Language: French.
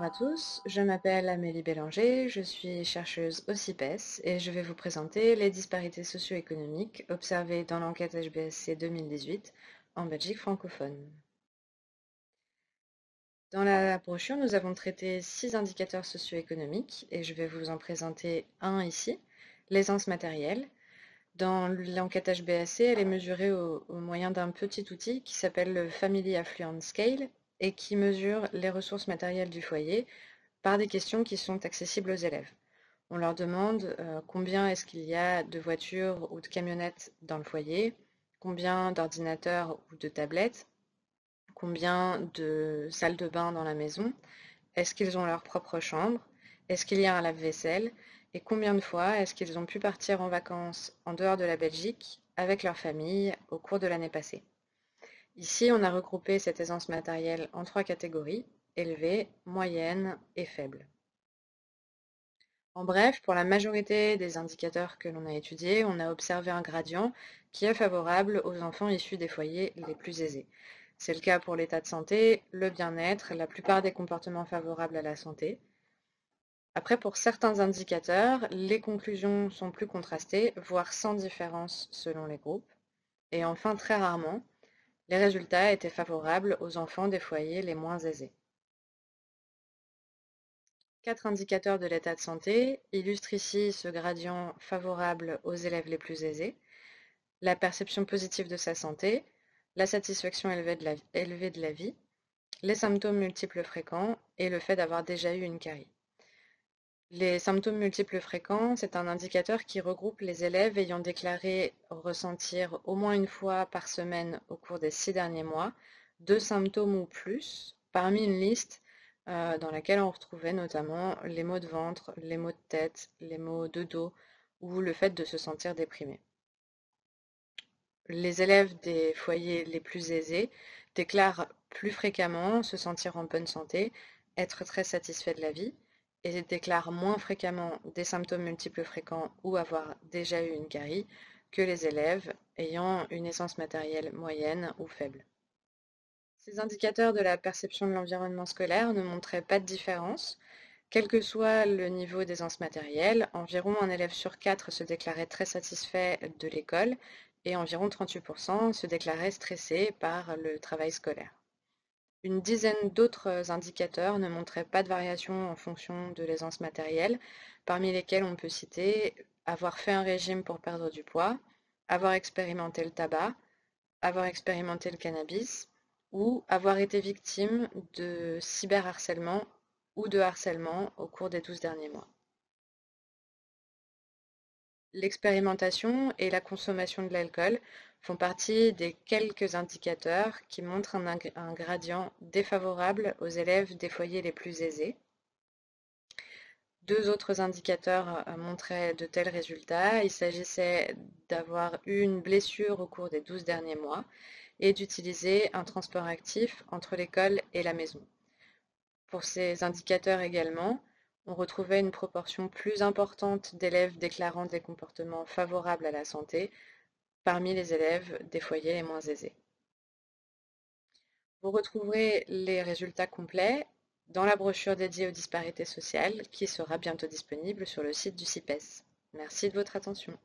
à tous, je m'appelle Amélie Bélanger, je suis chercheuse au CIPES et je vais vous présenter les disparités socio-économiques observées dans l'enquête HBSC 2018 en Belgique francophone. Dans la brochure, nous avons traité 6 indicateurs socio-économiques et je vais vous en présenter un ici, l'aisance matérielle. Dans l'enquête HBSC, elle est mesurée au moyen d'un petit outil qui s'appelle le Family Affluent Scale et qui mesure les ressources matérielles du foyer par des questions qui sont accessibles aux élèves. On leur demande combien est-ce qu'il y a de voitures ou de camionnettes dans le foyer, combien d'ordinateurs ou de tablettes, combien de salles de bain dans la maison, est-ce qu'ils ont leur propre chambre, est-ce qu'il y a un lave-vaisselle, et combien de fois est-ce qu'ils ont pu partir en vacances en dehors de la Belgique avec leur famille au cours de l'année passée. Ici, on a regroupé cette aisance matérielle en 3 catégories, élevée, moyenne et faible. En bref, pour la majorité des indicateurs que l'on a étudiés, on a observé un gradient qui est favorable aux enfants issus des foyers les plus aisés. C'est le cas pour l'état de santé, le bien-être, la plupart des comportements favorables à la santé. Après, pour certains indicateurs, les conclusions sont plus contrastées, voire sans différence selon les groupes. Et enfin, très rarement, les résultats étaient favorables aux enfants des foyers les moins aisés. 4 indicateurs de l'état de santé illustrent ici ce gradient favorable aux élèves les plus aisés, la perception positive de sa santé, la satisfaction élevée de la vie, les symptômes multiples fréquents et le fait d'avoir déjà eu une carie. Les symptômes multiples fréquents, c'est un indicateur qui regroupe les élèves ayant déclaré ressentir au moins une fois par semaine au cours des 6 derniers mois 2 symptômes ou plus, parmi une liste dans laquelle on retrouvait notamment les maux de ventre, les maux de tête, les maux de dos ou le fait de se sentir déprimé. Les élèves des foyers les plus aisés déclarent plus fréquemment se sentir en bonne santé, être très satisfaits de la vie, et déclarent moins fréquemment des symptômes multiples fréquents ou avoir déjà eu une carie que les élèves ayant une aisance matérielle moyenne ou faible. Ces indicateurs de la perception de l'environnement scolaire ne montraient pas de différence. Quel que soit le niveau d'aisance matérielle, environ un élève sur 4 se déclarait très satisfait de l'école et environ 38% se déclaraient stressés par le travail scolaire. Une dizaine d'autres indicateurs ne montraient pas de variation en fonction de l'aisance matérielle, parmi lesquels on peut citer avoir fait un régime pour perdre du poids, avoir expérimenté le tabac, avoir expérimenté le cannabis ou avoir été victime de cyberharcèlement ou de harcèlement au cours des 12 derniers mois. L'expérimentation et la consommation de l'alcool font partie des quelques indicateurs qui montrent un gradient défavorable aux élèves des foyers les plus aisés. 2 autres indicateurs montraient de tels résultats. Il s'agissait d'avoir eu une blessure au cours des 12 derniers mois et d'utiliser un transport actif entre l'école et la maison. Pour ces indicateurs également, on retrouvait une proportion plus importante d'élèves déclarant des comportements favorables à la santé parmi les élèves des foyers les moins aisés. Vous retrouverez les résultats complets dans la brochure dédiée aux disparités sociales qui sera bientôt disponible sur le site du CIPES. Merci de votre attention.